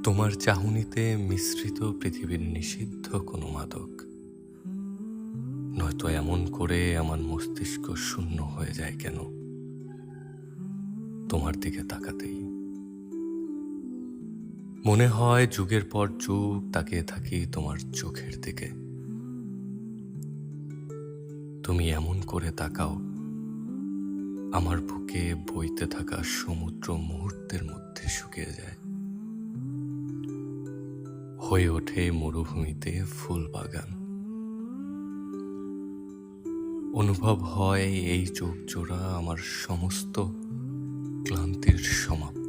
তোমার চাহনিতে মিশ্রিত পৃথিবীর নিষিদ্ধ কোনো মাদক, নয়তো এমন করে আমার মস্তিষ্ক শূন্য হয়ে যায় কেন তোমার দিকে তাকাতেই। মনে হয় যুগের পর যুগ তাকিয়ে থাকি তোমার চোখের দিকে। তুমি এমন করে তাকাও, আমার বুকে বইতে থাকা সমুদ্র মুহূর্তের মধ্যে শুকিয়ে যায়, হয়ে ওঠে মরুভূমিতে ফুল বাগান। অনুভব হয় এই চোখ জোড়া আমার সমস্ত ক্লান্তির সমাপ্তি।